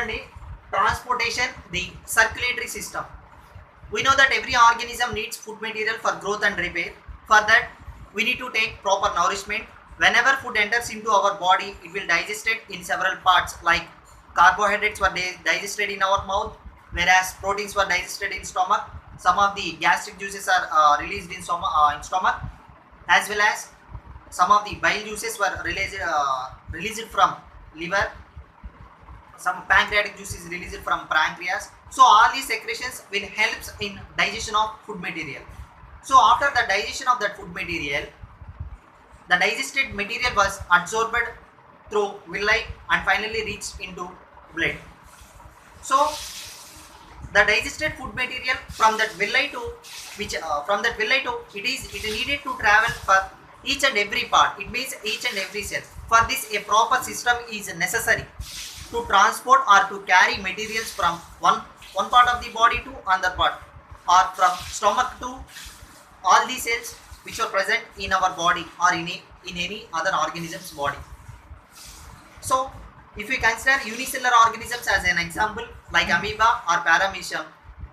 చూడండి, transportation, the circulatory system. We know that every organism needs food material for growth and repair. For that, we need to take proper nourishment. Whenever food enters into our body, it will digest it in several parts. Like carbohydrates were digested in our mouth, whereas proteins were digested in stomach. Some of the gastric juices are released in stomach, as well as some of the bile juices were released from liver. Some pancreatic juice is released from pancreas. So all these secretions will help in digestion of food material. So after the digestion of that food material, the digested material was absorbed through villi and finally reached into blood. So the digested food material from that villi to it needed to travel for each and every part. It means each and every cell. For this, a proper system is necessary to transport or to carry materials from one part of the body to another part, or from stomach to all the cells which are present in our body or in any other organism's body. So if we consider unicellular organisms as an example, like amoeba or paramecium,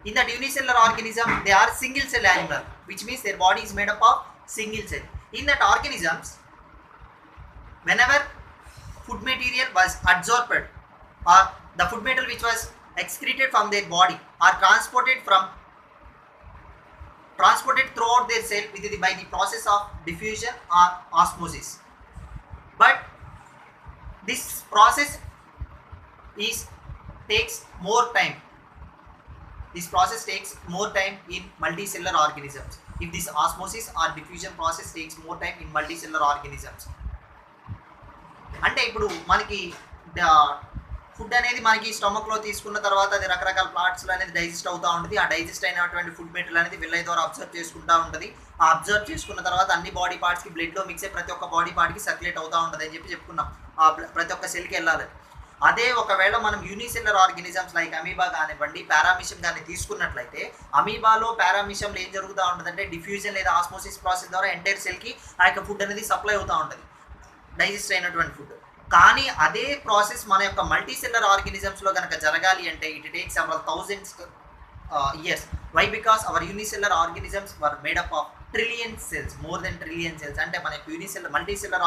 in that unicellular organism they are single cell animal, which means their body is made up of single cell. In that organisms, whenever food material was absorbed, or the food material which was excreted from their body are transported throughout their cell by the process of diffusion or osmosis. But this process takes more time. This process takes more time in multicellular organisms. If this osmosis or diffusion process takes more time in multicellular organisms, అంటే ఇప్పుడు మనకి food అనేది మనకి స్టమక్లో తీసుకున్న తర్వాత అది రకరకాల పార్ట్స్లో అనేది డైజెస్ట్ అవుతూ ఉంటుంది. ఆ డైజెస్ట్ అయినటువంటి ఫుడ్ మెటీరియల్ అనేది విల్లై ద్వారా అబ్జర్వ్ చేసుకుంటూ ఉంటుంది. ఆ అబ్జర్వ్ చేసుకున్న తర్వాత అన్ని బాడీ పార్ట్స్కి బ్లడ్లో మిక్స్ అయ్యి ప్రతి ఒక్క బాడీ పార్ట్కి సర్క్యులేట్ అవుతూ ఉంటుంది అని చెప్పి చెప్పుకున్నాం. ఆ ప్రతి ఒక్క సెల్కి వెళ్ళాలి. అదే ఒకవేళ మనం యూనిసెల్యులర్ ఆర్గానిజమ్స్ లైక్ అమీబా కానివ్వండి, పారామిషం కానీ తీసుకున్నట్లయితే, అమీబాలో పారామిషంలో ఏం జరుగుతూ ఉంటుందంటే డిఫ్యూజన్ లేదా ఆస్మోసిస్ ప్రాసెస్ ద్వారా ఎంటైర్ సెల్కి ఆ యొక్క ఫుడ్ అనేది సప్లై అవుతూ ఉంటుంది, డైజెస్ట్ అయినటువంటి ఫుడ్. కానీ అదే ప్రాసెస్ మన యొక్క మల్టీసెల్లర్ ఆర్గానిజమ్స్లో కనుక జరగాలి అంటే it takes several thousands years. Why? Because our unicellular organisms were made up of trillion cells, more than trillion cells. అంటే మన మల్టీసెల్లర్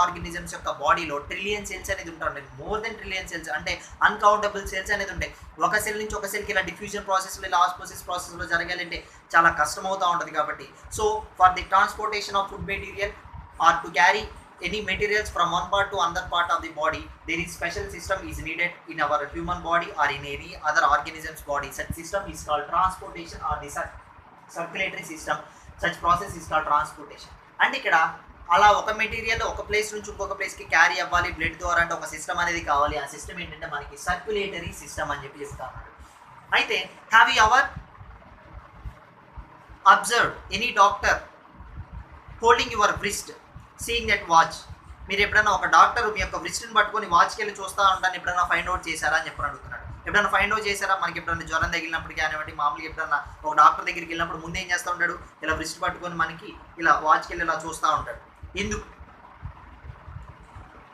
ఆర్గానిజమ్స్ యొక్క బాడీలో ట్రిలియన్ సెల్స్ అనేది ఉంటాయి. మోర్ దెన్ ట్రిలియన్ సెల్స్ అంటే అన్కౌంటబుల్ సెల్స్ అనేది ఉంటాయి. ఒక సెల్ నుంచి ఒక సెల్కి ఇలా డిఫ్యూజన్ ప్రాసెస్లో ఇలా ఆస్మోసిస్ ప్రాసెస్లో జరగాలంటే చాలా కష్టం అవుతూ ఉంటుంది. కాబట్టి so for the transportation of food material or to carry any materials from one part to another part of the body, there is special system is needed in our human body or in any other organism's body. Such system is called transportation or the circulatory system. Such process is called transportation. And ఇక్కడ అలా ఒక material ఒక place నుంచి ఇంకొక ప్లేస్కి carry అవ్వాలి blood ద్వారా అంటే ఒక సిస్టమ్ అనేది కావాలి. ఆ సిస్టమ్ ఏంటంటే మనకి సర్క్యులేటరీ సిస్టమ్ అని చెప్పి చెప్తాను. అయితే have you ever observe any doctor holding your wrist, seeing that watch? మీరు ఎప్పుడైనా ఒక డాక్టర్ మీ యొక్క wristని పట్టుకొని వాచ్కి వెళ్ళి చూస్తూ ఉంటాను, ఎప్పుడైనా ఫైండ్ అవుట్ చేశారా అని చెప్పని అడుగుతున్నాడు. ఎప్పుడైనా ఫైండ్ అవుట్ చేశారా? మనకి ఎప్పుడైనా జ్వరం తగిలినప్పుడు కానివ్వండి, మామూలుగా ఎప్పుడైనా ఒక డాక్టర్ దగ్గరికి వెళ్ళినప్పుడు ముందు ఏం చేస్తూ ఉంటాడు, ఇలా wrist పట్టుకొని మనకి ఇలా వాచ్కి వెళ్ళి ఇలా చూస్తూ ఉంటాడు. ఎందుకు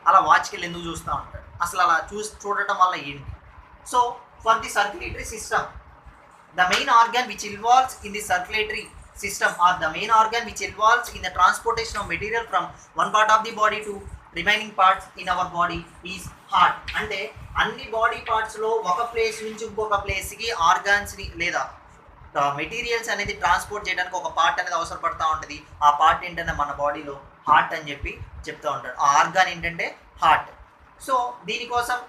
అలా వాచ్కి వెళ్ళి ఎందుకు చూస్తూ ఉంటాడు? అసలు అలా చూడటం వల్ల ఏంటి? So for the circulatory system, the main organ which involves in the circulatory system or the main organ which involves in the transportation of material from one part of the body to remaining parts in our body is heart. అంటే అన్ని body పార్ట్స్లో ఒక place నుంచి ఇంకొక ప్లేస్కి ఆర్గాన్స్ని లేదా materials అనేది transport చేయడానికి ఒక పార్ట్ అనేది అవసరపడుతూ ఉంటుంది. ఆ పార్ట్ ఏంటంటే మన బాడీలో హార్ట్ అని చెప్పి చెప్తూ ఉంటాడు. ఆ ఆర్గాన్ ఏంటంటే హార్ట్. సో దీనికోసం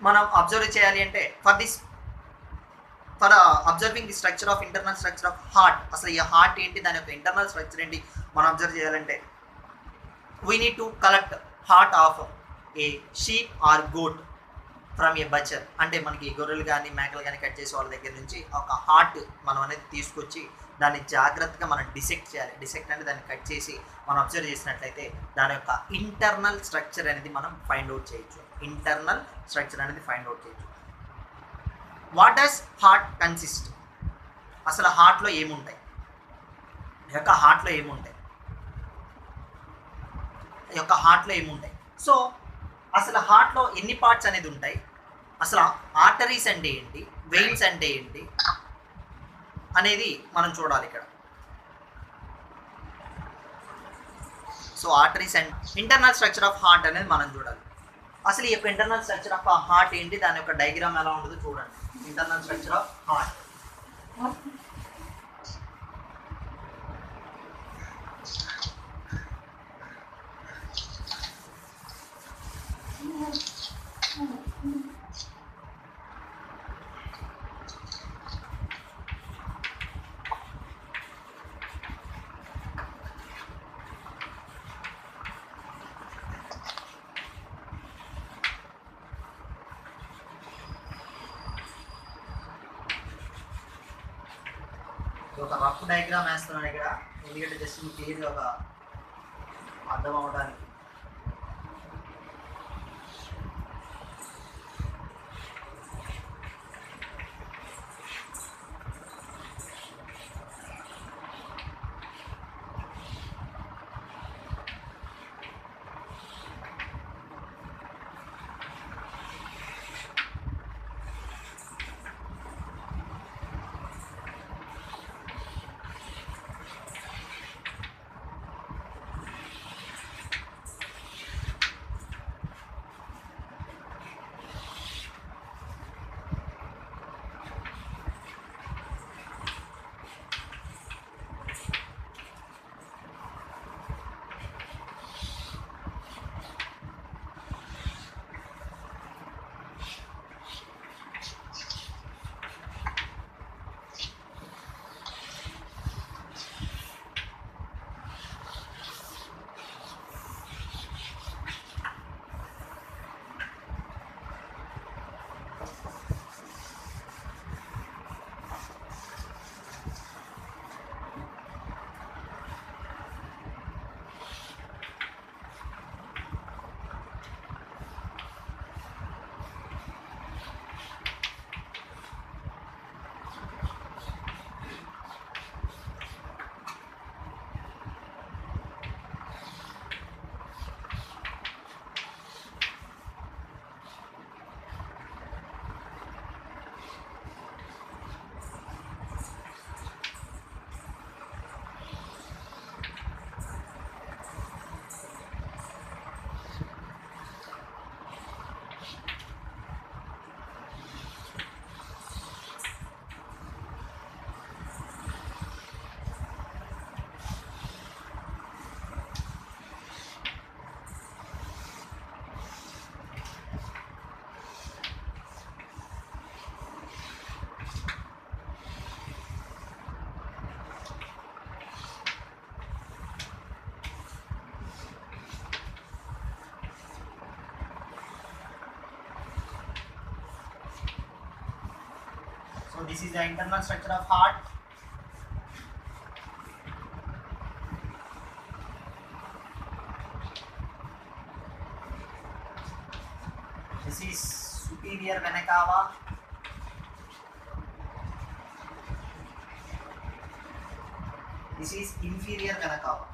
మనం అబ్జర్వ్ చేయాలి అంటే for observing the structure of internal structure of heart, అసలు ఈ హార్ట్ ఏంటి, దాని యొక్క ఇంటర్నల్ స్ట్రక్చర్ ఏంటి మనం అబ్జర్వ్ చేయాలంటే we need to collect heart of a sheep or goat from a butcher. అంటే మనకి గొర్రెలు కానీ మేకలు కానీ కట్ చేసే వాళ్ళ దగ్గర నుంచి ఒక హార్ట్ మనం అనేది తీసుకొచ్చి దాన్ని జాగ్రత్తగా మనం డిసెక్ట్ చేయాలి. డిసెక్ట్ అంటే దాన్ని కట్ చేసి మనం అబ్జర్వ్ చేసినట్లయితే దాని యొక్క ఇంటర్నల్ స్ట్రక్చర్ అనేది మనం ఫైండ్ అవుట్ చేయొచ్చు. ఇంటర్నల్ స్ట్రక్చర్ అనేది ఫైండ్ అవుట్ చేయొచ్చు. What does heart consist? అసలు హార్ట్లో ఏముంటాయి? హార్ట్లో ఏముంటాయి? సో అసలు హార్ట్లో ఎన్ని పార్ట్స్ అనేది ఉంటాయి, అసలు ఆర్టరీస్ అంటే ఏంటి, వెయిన్స్ అంటే ఏంటి అనేది మనం చూడాలి ఇక్కడ. So arteries and internal structure of heart అనేది మనం చూడాలి. అసలు ఈ యొక్క ఇంటర్నల్ స్ట్రక్చర్ ఆఫ్ హార్ట్ ఏంటి, దాని యొక్క డయాగ్రామ్ ఎలా ఉంటుందో చూడండి. Internal structure of heart. ఒక రఫ్ డయాగ్రామ్ వేస్తున్నాను ఇక్కడ, ఎందుకంటే జస్ట్ మీకు క్లియర్గా ఒక అర్థం అవడానికి. So this is the internal structure of heart. This is superior vena cava. This is inferior vena cava.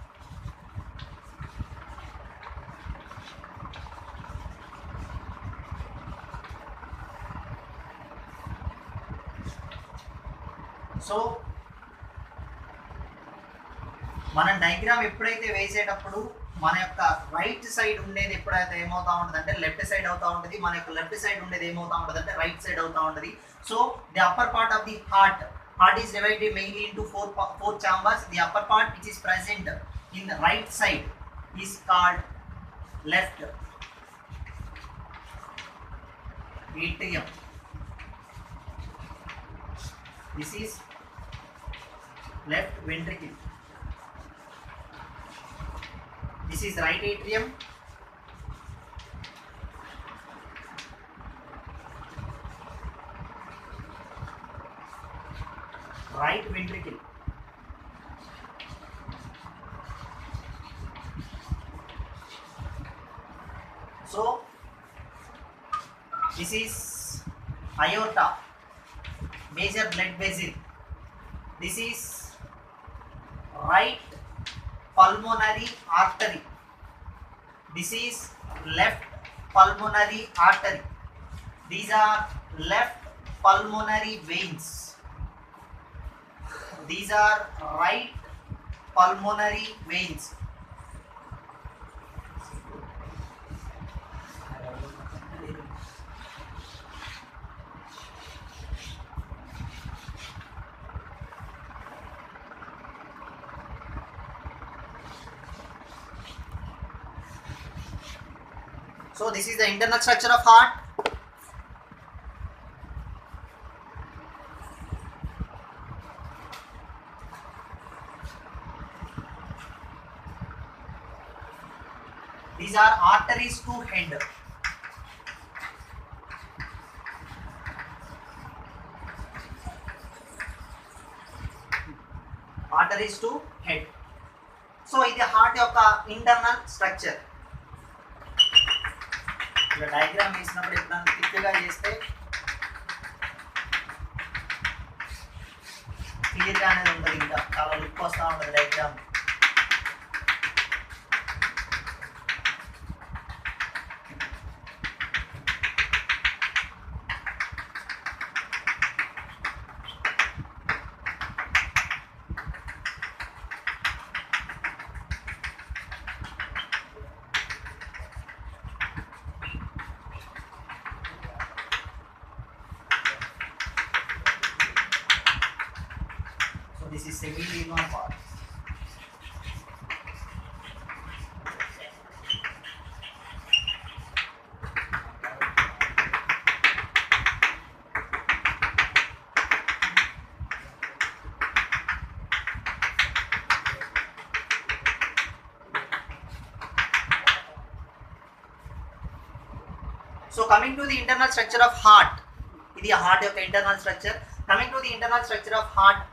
So మనం డయాగ్రామ్ ఎప్పుడైతే వేసేటప్పుడు మన యొక్క రైట్ సైడ్ ఉండేది ఎప్పుడైతే ఏమవుతా ఉంటుంది అంటే లెఫ్ట్ సైడ్ అవుతా ఉంటుంది, మన యొక్క లెఫ్ట్ సైడ్ ఉండేది ఏమవుతా ఉంటుంది అంటే రైట్ సైడ్ అవుతా ఉంటుంది. So the upper part of the heart is divided mainly into four chambers. The upper part which is present in the right side is called left atrium. This is left ventricle. This is right atrium. Right ventricle. So this is aorta, major blood vessel. This is right pulmonary artery. This is left pulmonary artery. These are left pulmonary veins. These are right pulmonary veins. So this is the internal structure of heart. These are arteries to head. Arteries to head. So ఇది heart యొక్క internal structure. ఇలా diagram వేసినప్పుడు ఎప్పుడైనా థిక్గా చేస్తే క్లియర్గా అనేది ఉంటుంది, ఇంకా చాలా లుక్ వస్తూ ఉంటుంది diagram. This is semi-lunar part. So coming to the internal structure of heart, ఇది హార్ట్ యొక్క internal structure. Coming to the internal structure of heart,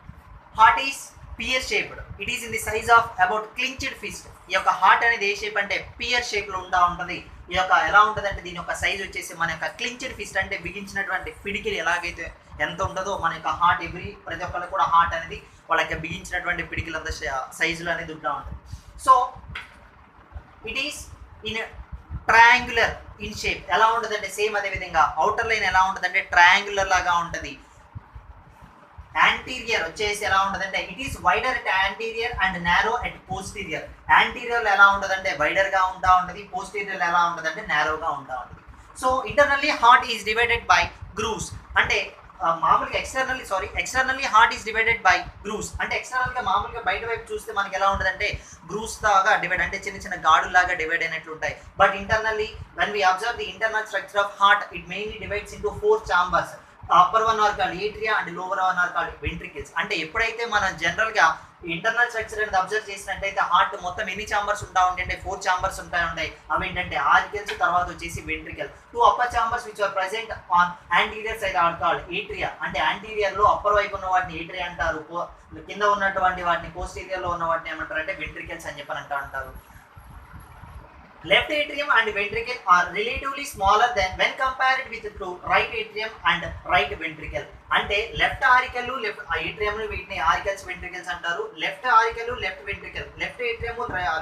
heart is pear shaped. It is in the size of about clinched fist. ఈ యొక్క heart అనేది ఏ shape అంటే pear shape లో ఉంటుంది. ఈ యొక్క ఎలా ఉంటుంది అంటే దీని యొక్క సైజ్ వచ్చేసి మన యొక్క క్లించ్డ్ ఫిస్ట్ అంటే బిగించినటువంటి పిడికిలు ఎలాగైతే ఎంత ఉంటుందో మన యొక్క హార్ట్ ప్రతి ఒక్కరికి కూడా హార్ట్ అనేది వాళ్ళకి బిగించినటువంటి పిడికిలంత సైజులో అనేది ఉంటుంది. So it is in triangular in shape. ఎలా ఉంటుంది అంటే సేమ్ అదే విధంగా అవుటర్ లైన్ ఎలా ఉంటుంది అంటే ట్రయాంగులర్ లాగా ఉంటుంది. యాంటీరియర్ వచ్చేసి ఎలా ఉంటుంది అంటే it is wider at anterior and narrow at posterior. Anterior ఎలా ఉంటుంది అంటే వైడర్ గా ఉంటుంది, పోస్టీరియర్ ఎలా ఉంటుంది అంటే నారోగా ఉంటుంది. So internally heart is divided by grooves. అంటే మామూలుగా externally heart is divided by grooves. అంటే ఎక్స్టర్నల్ గా మామూలుగా బయట వైపు చూస్తే మనకి ఎలా ఉంటుంది అంటే గ్రూవ్స్ లాగా డివైడ్, అంటే చిన్న చిన్న గాడులాగా డివైడ్ అయినట్లు ఉంటాయి. But internally when we observe the internal structure of heart, it mainly divides into 4 chambers. Upper one or called atria and lower one or called ventricles. అంటే ఎప్పుడైతే మనం జనరల్ గా ఇంటర్నల్ స్ట్రక్చర్ అనేది అబ్జర్వ్ చేసినట్టయితే heart మొత్తం ఎన్ని chambers ఉంటాయి, 4 chambers ఉంటాయి. అవి ఏంటంటే ఆరికల్స్, తర్వాత వచ్చేసి ventricle. 2 upper chambers which are present on anterior side are called atria. అంటే యాంటీరియర్ లో అప్పర్ వైపు ఉన్న వాటిని ఏట్రియా అంటారు, కింద ఉన్నటువంటి వాటిని పోస్టీరియర్ లో ఉన్న వాటిని ఏమంటారు అంటే వెంట్రికల్స్ అని చెప్పని అంటారు. Left atrium and ventricle are relatively smaller than when compared with to right atrium and right ventricle. అంటే లెఫ్ట్ ఆరికల్, లెఫ్ట్ ఏట్రియం, వీటిని ఆరికల్స్ వెంట్రికల్స్ అంటారు. Left auricle, left ventricle, left atrium,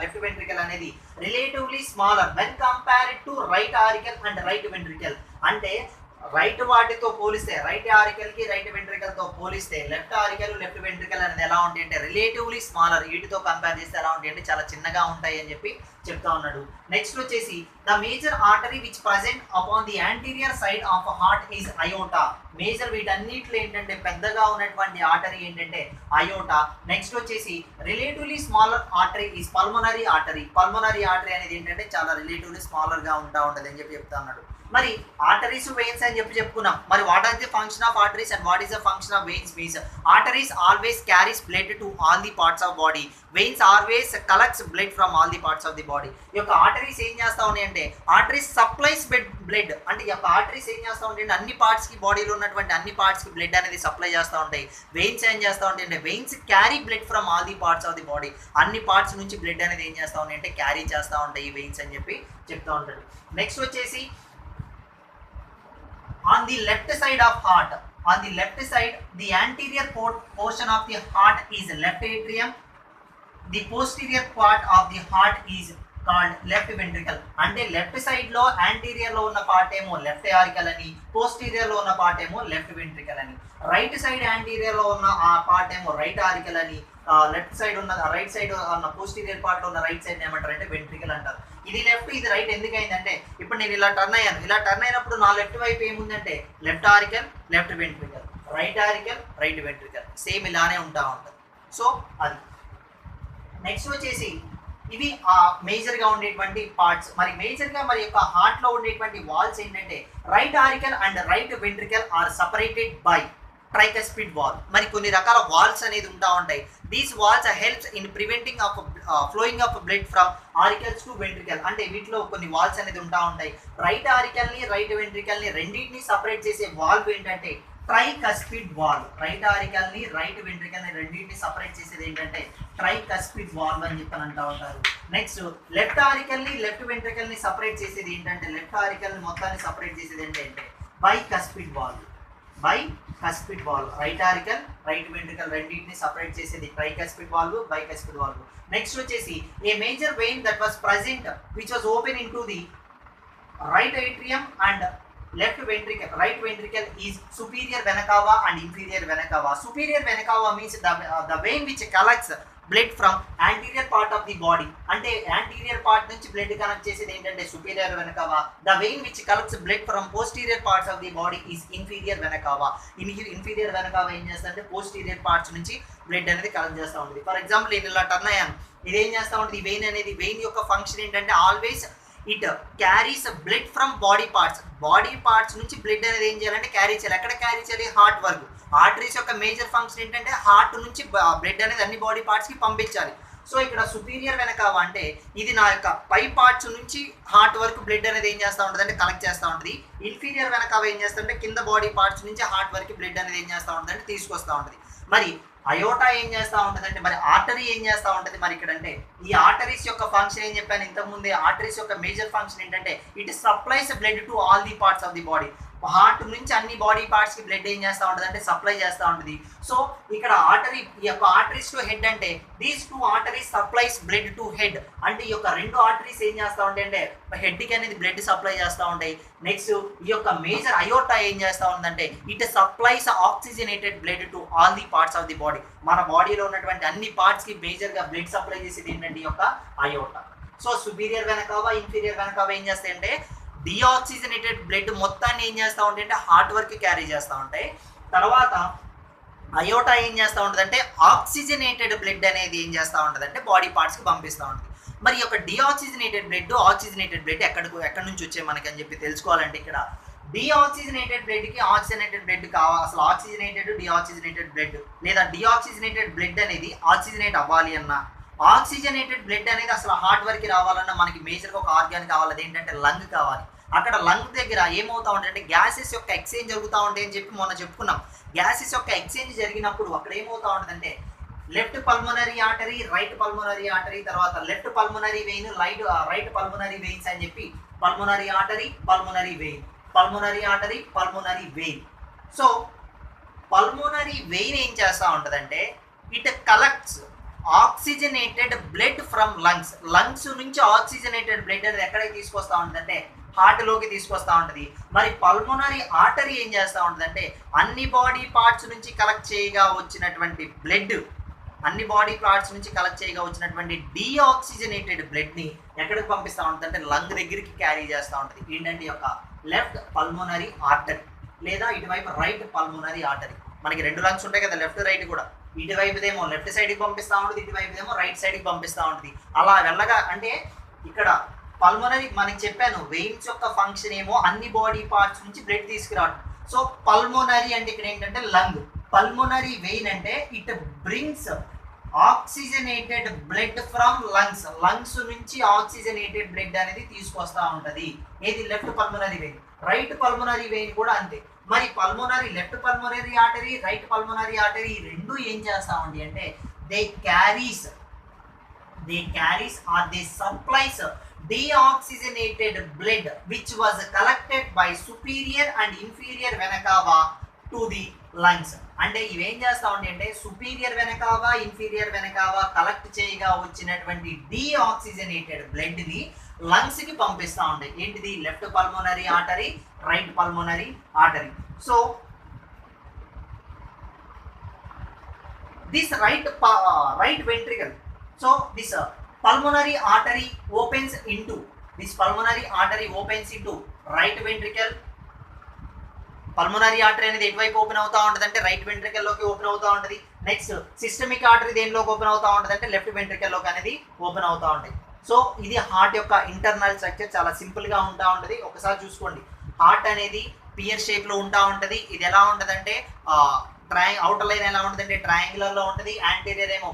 left ventricle అనేది relatively smaller when compared to right auricle and right ventricle. అంటే right వాటితో పోలిస్తే, right ఆరికల్ కి right ventricle తో పోలిస్తే లెఫ్ట్ ఆరికల్, లెఫ్ట్ వెంట్రికల్ అనేది ఎలా ఉంటాయి అంటే రిలేటివ్లీ స్మాలర్, వీటితో కంపేర్ చేస్తే ఎలా ఉంటాయి అంటే చాలా చిన్నగా ఉంటాయి అని చెప్పి చెప్తా ఉన్నాడు. నెక్స్ట్ వచ్చేసి the major artery which present upon the anterior side of heart is iota. Major వీటన్నిటిలో ఏంటంటే పెద్దగా ఉన్నటువంటి ఆర్టరీ ఏంటంటే అయోటా. నెక్స్ట్ వచ్చేసి relatively smaller artery is pulmonary artery. Pulmonary artery అనేది ఏంటంటే చాలా రిలేటివ్లీ స్మాలర్ గా ఉంటుంది అని చెప్పి చెప్తా ఉన్నాడు. మరి ఆర్టరీస్, వెయిన్స్ అని చెప్పి చెప్పుకున్నాం. మరి what are the function of arteries and what is the function of veins? Means arteries always carries blood to all the parts of body. Veins always collects blood from all the parts of the body. ఈ యొక్క arteries ఏం చేస్తా ఉన్నాయి అంటే arteries supplies blood. అంటే ఈ యొక్క arteries ఏం చేస్తా ఉంటాయి అంటే అన్ని పార్ట్స్ కి, బాడీలో ఉన్నటువంటి అన్ని పార్ట్స్ కి బ్లడ్ అనేది సప్లై చేస్తూ ఉంటాయి. వెయిన్స్ ఏం చేస్తా ఉంటాయి అంటే veins carry blood from all the parts of the body. అన్ని పార్ట్స్ నుంచి బ్లడ్ అనేది ఏం చేస్తా ఉన్నాయి అంటే క్యారీ చేస్తూ ఉంటాయి ఈ వెయిన్స్ అని చెప్పి చెప్తా ఉంటాడు. నెక్స్ట్ వచ్చేసి on the left side of heart, on the left side the anterior portion of the heart is left atrium, the posterior part of the heart is called left ventricle. అంటే left side లో anterior లో ఉన్న part ఏమో left యారికల్ అని, posterior లో ఉన్న part ఏమో left ventricle అని. రైట్ సైడ్ యాంటీరియర్ లో ఉన్న ఆ పార్ట్ ఏమో రైట్ ఆరికల్ అని, లెఫ్ట్ సైడ్ ఉన్న రైట్ సైడ్ ఉన్న పోస్టీరియర్ పార్ట్ లో ఉన్న రైట్ సైడ్ ఏమంటారు అంటే వెంట్రికల్ అంటారు. ఇది లెఫ్ట్ ఇది రైట్ ఎందుకైందంటే ఇప్పుడు నేను ఇలా టర్న్ అయ్యాను, ఇలా టర్న్ అయినప్పుడు నా లెఫ్ట్ వైపు ఏముందంటే left auricle left ventricle, right auricle right ventricle, same ఇలానే ఉంటా ఉంటుంది. సో అది నెక్స్ట్ వచ్చేసి ఇవి మేజర్ గా ఉండేటువంటి పార్ట్స్. మరి మేజర్ గా మరి యొక్క హార్ట్ లో ఉండేటువంటి వాల్స్ ఏంటంటే right auricle and right ventricle are separated by tricuspid valve. మరి కొన్ని రకాల వాల్స్ అనేది ఉంటా ఉంటాయి. These valves helps in preventing of flowing of blood from auricles to ventricle. అంటే వీటిలో కొన్ని వాల్స్ అనేది ఉంటా ఉంటాయి. రైట్ ఆరికల్ ని రైట్ వెంట్రికల్ ని రెండింటిని సపరేట్ చేసే వాల్వ్ ఏంటంటే ట్రైకస్పిడ్ వాల్వ్. రైట్ ఆరికల్ ని రైట్ వెంట్రికల్ ని రెండింటిని సపరేట్ చేసేది ఏంటంటే ట్రైకస్పిడ్ వాల్వ్ అని చెప్పని అంటా ఉంటారు. నెక్స్ట్ లెఫ్ట్ ఆరికల్ ని లెఫ్ట్ వెంట్రికల్ ని సపరేట్ చేసేది ఏంటంటే లెఫ్ట్ ఆరికల్ ని మొత్తాన్ని సపరేట్ చేసేది ఏంటంటే bicuspid valve. Bicuspid valve. Right auricle right ventricle రెండింటిని సపరేట్ చేసేది tricuspid valve, bicuspid valve. Next వచ్చేసి a major vein that was present which was open in to the right atrium and left ventricle. Right ventricle is superior vena cava and inferior vena cava. Superior vena cava means the vein which collects blood from anterior part of the body. అంటే anterior part నుంచి blood connect చేసేది ఏంటంటే superior vena cava. The vein which collects blood from posterior parts of the body is inferior vena cava. Inferior vena cava ఏం చేస్తుందంటే posterior parts నుంచి blood అనేది collect చేస్తూ ఉంటుంది. ఫర్ ఎగ్జాంపుల్ నేను ఇలా టర్న్ అయ్యాను, ఇది ఏం చేస్తూ ఉంటుంది, ఈ వెయిన్ అనేది వెయిన్ యొక్క ఫంక్షన్ ఏంటంటే always it carries blood from body parts నుంచి బ్లడ్ అనేది ఏం చేయాలంటే క్యారీ చేయాలి. ఎక్కడ క్యారీ చేయాలి, హార్ట్ వరకు. ఆర్టరీస్ యొక్క మేజర్ ఫంక్షన్ ఏంటంటే హార్ట్ నుంచి బ్లడ్ అనేది అన్ని బాడీ పార్ట్స్ కి పంపించాలి. సో ఇక్కడ సుపీరియర్ వెన కావా అంటే ఇది నా యొక్క పై పార్ట్స్ నుంచి హార్ట్ వరకు బ్లడ్ అనేది ఏం చేస్తూ ఉంటుంది అంటే కలెక్ట్ చేస్తూ ఉంటుంది. ఇన్ఫీరియర్ వెన కావా ఏం చేస్తుంటే కింద బాడీ పార్ట్స్ నుంచి హార్ట్ వరకు బ్లడ్ అనేది ఏం చేస్తూ ఉంటుంది అంటే తీసుకొస్తూ ఉంటుంది. మరి అయోటా ఏం చేస్తూ ఉంటుంది అంటే మరి ఆర్టరీ ఏం చేస్తూ ఉంటుంది మరి ఇక్కడ అంటే ఈ ఆర్టరీస్ యొక్క ఫంక్షన్ ఏం చెప్పాను ఇంతకుముందే, ఆర్టరీస్ యొక్క మేజర్ ఫంక్షన్ ఏంటంటే it supplies blood to all the parts of the body. Heart నుంచి అన్ని బాడీ పార్ట్స్ కి బ్లడ్ ఏం చేస్తూ ఉంటుంది అంటే సప్లై చేస్తూ ఉంటుంది. సో ఇక్కడ ఆర్టరీ, ఈ యొక్క ఆర్టరీస్ టు హెడ్ అంటే these two arteries supplies blood to head. అంటే ఈ యొక్క రెండు ఆర్టరీస్ ఏం చేస్తూ ఉంటాయి అంటే హెడ్ కి అనేది బ్లడ్ సప్లై చేస్తూ ఉంటాయి. నెక్స్ట్ ఈ యొక్క మేజర్ అయోటా ఏం చేస్తూ ఉందంటే it supplies oxygenated blood to all the parts of the body. మన బాడీలో ఉన్నటువంటి అన్ని పార్ట్స్ కి మేజర్ గా బ్లడ్ సప్లై చేసేది ఏంటంటే ఈ యొక్క అయోటా. సో సుపీరియర్ వెన కావా ఇన్ఫీరియర్ వెన కావా ఏం చేస్తాయంటే డిఆక్సిజనేటెడ్ బ్లడ్ మొత్తాన్ని ఏం చేస్తూ ఉంటాయి అంటే హార్ట్ వరకు క్యారీ చేస్తూ ఉంటాయి. తర్వాత అయోటా ఏం చేస్తూ ఉంటుంది అంటే ఆక్సిజనేటెడ్ బ్లడ్ అనేది ఏం చేస్తూ ఉంటుంది అంటే బాడీ పార్ట్స్కి పంపిస్తూ ఉంటుంది. మరి యొక్క డిఆక్సిజనేటెడ్ బ్లడ్ ఆక్సిజనేటెడ్ బ్లడ్ ఎక్కడి నుంచి వచ్చాయి మనకి అని చెప్పి తెలుసుకోవాలంటే ఇక్కడ డిఆక్సిజనేటెడ్ బ్లడ్కి ఆక్సిజనేటెడ్ బ్లడ్ కావాలి. అసలు ఆక్సిజనేటెడ్ డిఆక్సిజనేటెడ్ బ్లడ్ లేదా డిఆక్సిజనేటెడ్ బ్లడ్ అనేది ఆక్సిజనేట్ అవ్వాలి అన్నా, ఆక్సిజనేటెడ్ బ్లడ్ అనేది అసలు హార్ట్ వరకు రావాలన్నా మనకి మేజర్గా ఒక ఆర్గాన్ కావాలి, అదేంటంటే లంగ్ కావాలి. అక్కడ లంగ్ దగ్గర ఏమవుతా ఉంటాయి అంటే గ్యాసెస్ యొక్క ఎక్స్చేంజ్ జరుగుతూ ఉంటాయి అని చెప్పి మొన్న చెప్పుకున్నాం. గ్యాసెస్ యొక్క ఎక్స్చేంజ్ జరిగినప్పుడు అక్కడ ఏమవుతా ఉంటుందంటే left pulmonary artery, right pulmonary artery, తర్వాత left pulmonary vein, right pulmonary veins అని చెప్పి pulmonary artery, pulmonary vein, pulmonary artery, pulmonary vein. So pulmonary vein ఏం చేస్తూ ఉంటుందంటే it collects oxygenated blood from lungs నుంచి ఆక్సిజనేటెడ్ బ్లడ్ అనేది ఎక్కడికి తీసుకొస్తా ఉంటుందంటే హార్ట్ లోకి తీసుకొస్తా ఉంటుంది. మరి పల్మోనరీ ఆర్టరీ ఏం చేస్తూ ఉంటుందంటే అన్ని బాడీ పార్ట్స్ నుంచి కలెక్ట్ చేయగా వచ్చినటువంటి బ్లడ్, అన్ని బాడీ పార్ట్స్ నుంచి కలెక్ట్ చేయగా వచ్చినటువంటి డీఆక్సిజనేటెడ్ బ్లడ్ ని ఎక్కడికి పంపిస్తూ ఉంటుంది అంటే లంగ్ దగ్గరికి క్యారీ చేస్తూ ఉంటుంది. ఏంటంటే యొక్క లెఫ్ట్ పల్మోనరీ ఆర్టరీ లేదా ఇటువైపు రైట్ పల్మోనరీ ఆర్టరీ. మనకి రెండు లంగ్స్ ఉంటాయి కదా, లెఫ్ట్ రైట్ కూడా. ఇటువైపుదేమో లెఫ్ట్ సైడ్కి పంపిస్తూ ఉంటుంది, ఇటువైపుదేమో రైట్ సైడ్కి పంపిస్తూ ఉంటుంది. అలా వెళ్ళగా అంటే ఇక్కడ పల్మోనరీ మనకి చెప్పాను వెయిన్స్ యొక్క ఫంక్షన్ ఏమో అన్ని బాడీ పార్ట్స్ నుంచి బ్లడ్ తీసుకురావడం. సో పల్మోనరీ అంటే ఇక్కడ ఏంటంటే లంగ్, పల్మోనరీ వెయిన్ అంటే it brings oxygenated blood from lungs నుంచి ఆక్సిజనేటెడ్ బ్లడ్ అనేది తీసుకొస్తా ఉంటది. ఏది left pulmonary vein. Right pulmonary vein కూడా అంతే. మరి pulmonary left pulmonary artery, right pulmonary artery రెండు ఏం చేస్తా ఉంది అంటే they carries or they supplies deoxygenated blood which was collected by superior and inferior vena cava to the lungs. అంటే ఇవేం చేస్తా ఉంటాయి అంటే సుపీరియర్ వెనకావా ఇన్ఫీరియర్ వెనకావా కలెక్ట్ చేయగా వచ్చినటువంటి డీఆక్సిజనేటెడ్ బ్లడ్ ని లంగ్స్ కి పంపిస్తా ఉంటాయి. ఏంటిది? Left pulmonary artery, right pulmonary artery. So this right ventricle, so this pulmonary artery opens into right ventricle. Pulmonary artery అనేది ఎటువైపు ఓపెన్ అవుతా ఉంటుంది అంటే రైట్ వెంట్రికల్ లోకి ఓపెన్ అవుతా ఉంటుంది. నెక్స్ట్ సిస్టమిక్ ఆర్టరీ దేనిలోకి ఓపెన్ అవుతా ఉంటుంది అంటే లెఫ్ట్ వెంట్రికల్ లోకి అనేది ఓపెన్ అవుతా ఉంటుంది. సో ఇది హార్ట్ యొక్క ఇంటర్నల్ స్ట్రక్చర్, చాలా సింపుల్ గా ఉంటా ఉంటుంది. ఒకసారి చూసుకోండి, హార్ట్ అనేది పియర్ షేప్ లో ఉంటా ఉంటుంది. ఇది ఎలా ఉంటుంది అంటే అవుటర్ లైన్ ఎలా ఉంటుంది అంటే ట్రయాంగులర్ లో ఉంటుంది. యాంటీరియర్ ఏమో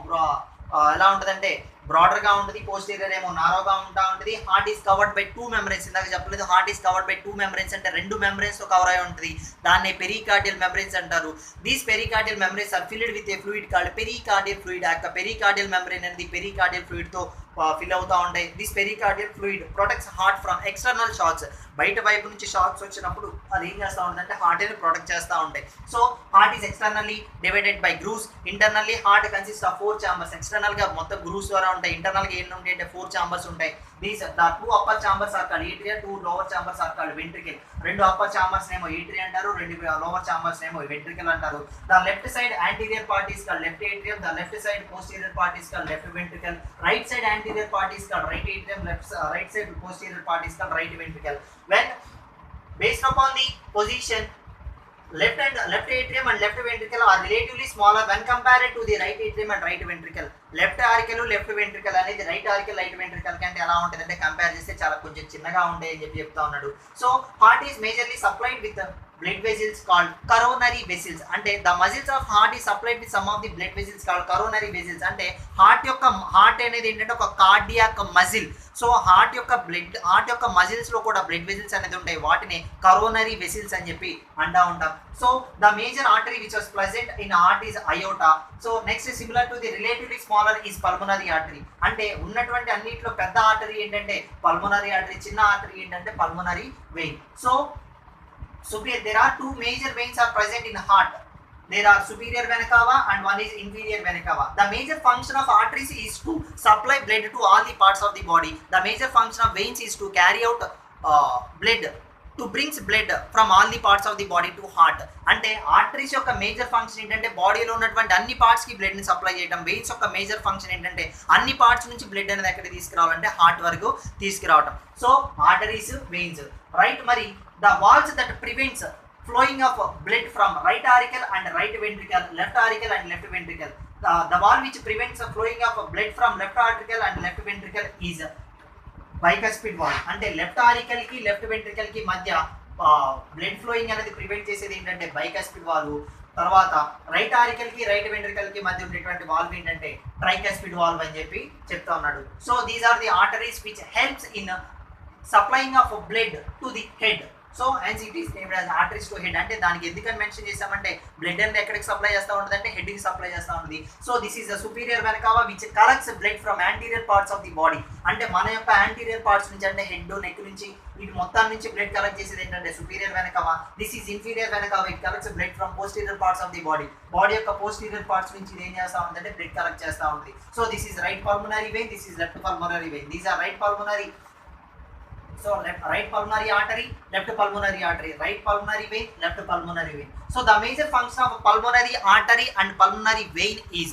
ఎలా ఉంటుంది అంటే బ్రాడర్ గా ఉంటుంది, పోస్టీరియర్ ఏమో నారోగా ఉంటా ఉంటుంది. Heart is covered by 2 membranes. ఇందాక చెప్పలేదు, heart is covered by 2 membranes అంటే 2 మెంబ్రెన్స్ తో కవర్ అయి ఉంటుంది. దాన్ని పెరికార్డియల్ మెంబ్రెన్స్ అంటారు. These pericardial membranes are filled with a fluid called pericardial fluid. ఆ యొక్క పెరికార్డియల్ మెంబ్రెన్ అనేది పెరికార్డియల్ ఫ్లూయిడ్ తో ఫిల్ అవుతా ఉంటాయి. This pericardial fluid protects heart from external shocks. బయట వైపు నుంచి షాక్స్ వచ్చినప్పుడు అది ఏం చేస్తూ ఉంటుంది అంటే హార్ట్ ని ప్రొటెక్ట్ చేస్తూ ఉంటాయి. So heart is externally divided by grooves. Internally heart consist of 4 chambers. External గా మొత్తం గ్రూవ్స్ ద్వారా ఉంటాయి. ఇంటర్నల్ గా ఎన్ని ఉంటాయి అంటే 4 ఛాంబర్స్ ఉంటాయి. These the 2 upper chambers are called atria, 2 lower chambers are called ventricle. 2 upper chambers నేమో ఏట్రియా అంటారు, 2 లోవర్ ఛాంబర్స్ నేమో వెంట్రికల్ అంటారు. The left side anterior part is called left atrium, the left side posterior part is called left ventricle, right side anterior part is called right atrium, right side posterior part is called right ventricle. When based upon the position, left atrium and left ventricle are relatively smaller when compared to the right atrium and right ventricle. Left auricle left ventricle అనేది right auricle right ventricle కంటే ఎలా ఉంటుంది అంటే compare చేస్తే చాలా కొంచెం చిన్నగా ఉంటాయి అని చెప్తా ఉన్నాడు. So heart is majorly supplied with blood vessels called coronary vessels. అంటే the muscles of heart is supplied with some of the blood vessels called coronary vessels. అంటే హార్ట్ అనేది ఏంటంటే ఒక కార్డియాక్ మజిల్. సో హార్ట్ యొక్క muscles లో కూడా blood vessels అనేది ఉంటాయి. వాటిని కరోనరీ వెసిల్స్ అని చెప్పి అంటా ఉంటాం. So the major artery which was present in heart is iota. So next similar to the relatively smaller is pulmonary artery. అంటే ఉన్నటువంటి అన్నిట్లో పెద్ద ఆర్టరీ ఏంటంటే పల్మోనరీ ఆర్టరీ, చిన్న ఆర్టరీ ఏంటంటే pulmonary vein. So there are 2 major veins are present in the heart. There are superior vena cava and one is inferior vena cava. The major function of arteries is to supply blood to all the parts of the body. The major function of veins is to carry out blood, to brings blood from all the parts of the body to heart. అంటే arteries యొక్క major function ఏంటంటే బాడీలో ఉన్నటువంటి అన్ని parts కి blood ని supply చేయడం. Veins యొక్క మేజర్ ఫంక్షన్ ఏంటంటే అన్ని పార్ట్స్ నుంచి బ్లడ్ అనేది ఎక్కడికి తీసుకురావాలంటే హార్ట్ వరకు తీసుకురావడం. So arteries, veins, right. మరి the valves that prevents flowing of blood from right auricle and right ventricle, left auricle and left ventricle. The valve which prevents flowing of blood from left auricle and left ventricle is bicuspid valve. అంటే left ఆరికల్ కి left ventricle కి మధ్య blood flowing అనేది prevent చేసేది ఏంటంటే bicuspid valve. తర్వాత right ఆరికల్ కి right ventricle కి మధ్య ఉండేటువంటి వాల్వ్ ఏంటంటే ట్రైకస్పిడ్ వాల్వ్ అని చెప్పి చెప్తా ఉన్నాడు. So these are the arteries which helps in supplying of blood to the head. So hence it is named as arteries to head. అంటే దానికి ఎందుకని మెన్షన్ చేసామంటే బ్లడ్ అనేది ఎక్కడికి సప్లై చేస్తూ ఉంటుంది అంటే హెడ్ కి సప్లై చేస్తూ ఉంటుంది. So this is the superior vena cava which collects blood from anterior parts of the body. అంటే మన యొక్క యాంటీరియర్ పార్ట్స్ నుంచి అంటే హెడ్, నెక్ నుంచి వీటి మొత్తం నుంచి బ్లడ్ కలెక్ట్ చేసేది ఏంటంటే సుపీరియర్ వెనా కావా. This is inferior vena cava, it collects blood from posterior parts of the body. Body యొక్క పోస్టీరియర్ పార్ట్స్ నుంచి ఇది ఏం చేస్తూ ఉంటుందంటే బ్లడ్ కలెక్ట్ చేస్తూ ఉంటుంది. So this is right pulmonary vein, this is left pulmonary vein. These are right pulmonary. So right pulmonary artery, left pulmonary artery, right pulmonary vein, left pulmonary vein. So the major function of pulmonary artery and pulmonary vein is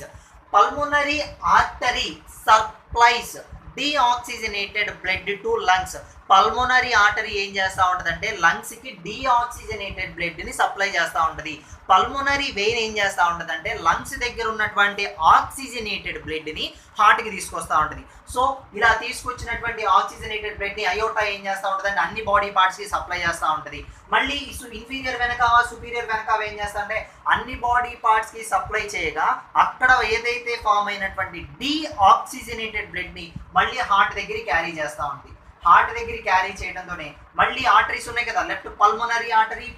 pulmonary artery supplies deoxygenated blood to lungs. Pulmonary artery ఏం చేస్తూ ఉంటుంది అంటే lungs కి deoxygenated blood ని supply చేస్తూ ఉంటుంది. Pulmonary vein ఏం చేస్తూ ఉంటుంది అంటే లంగ్స్ దగ్గర ఉన్నటువంటి ఆక్సిజనేటెడ్ బ్లడ్ ని హార్ట్ కి తీసుకొస్తూ ఉంటుంది. సో ఇలా తీసుకొచ్చినటువంటి ఆక్సిజనేటెడ్ బ్లడ్ ని అయోటా ఏం చేస్తూ ఉంటుంది అంటే అన్ని బాడీ పార్ట్స్ కి సప్లై చేస్తూ ఉంటుంది. మళ్ళీ ఇన్ఫీరియర్ వెనకావ సుపీరియర్ వెనకావ ఏం చేస్తా అంటే అన్ని బాడీ పార్ట్స్ కి సప్లై చేయగా అక్కడ ఏదైతే ఫామ్ అయినటువంటి డీఆక్సిజనేటెడ్ బ్లడ్ ని మళ్ళీ హార్ట్ దగ్గరికి క్యారీ చేస్తూ ఉంటుంది. హార్ట్ దగ్గర క్యారీ చేయడంతోనే మళ్ళీ ఆర్టరీస్ ఉన్నాయి కదా, left pulmonary artery,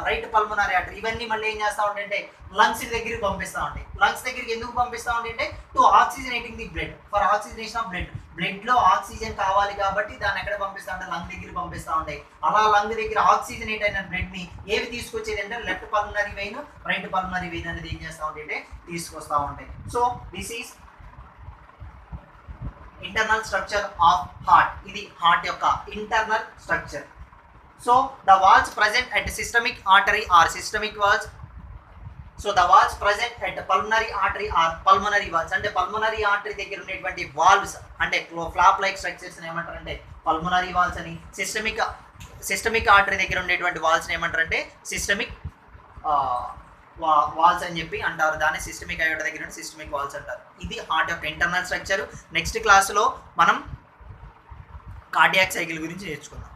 right pulmonary artery, ఇవన్నీ మళ్ళీ ఏం చేస్తూ ఉంటాయంటే లంగ్స్ దగ్గరికి పంపిస్తూ ఉంటాయి. లంగ్స్ దగ్గరికి ఎందుకు పంపిస్తూ ఉంటాయంటే to oxygenating the blood, for oxygenation of blood. Blood లో ఆక్సిజన్ కావాలి కాబట్టి దాన్ని ఎక్కడ పంపిస్తూ ఉంటాయి, లంగ్ దగ్గర పంపిస్తూ ఉంటాయి. అలా లంగ్ దగ్గర ఆక్సిజనేట్ అయిన బ్లడ్ ని ఏవి తీసుకొచ్చేది అంటే left pulmonary vein, right pulmonary vein అనేది ఏం చేస్తూ ఉంటాయి అంటే తీసుకొస్తూ ఉంటాయి. So this is internal structure of heart. ఇది హార్ట్ యొక్క internal structure. So the valves present at systemic artery are systemic valves. So the valves present at pulmonary artery are pulmonary valves. అంటే పల్మనరీ ఆర్టరీ దగ్గర ఉండేటువంటి valves అంటే flap like structures ఏమంటారంటే pulmonary valves అని. Systemic artery దగ్గర ఉండేటువంటి walls ఏమంటారంటే systemic walls అని చెప్పి అంటారు. దాన్ని సిస్టమిక్ అయోటా దగ్గర సిస్టమిక్ వాల్స్ అంటారు. ఇది హార్ట్ యొక్క ఇంటర్నల్ స్ట్రక్చర్. నెక్స్ట్ క్లాస్లో మనం కార్డియాక్ సైకిల్ గురించి నేర్చుకుందాం.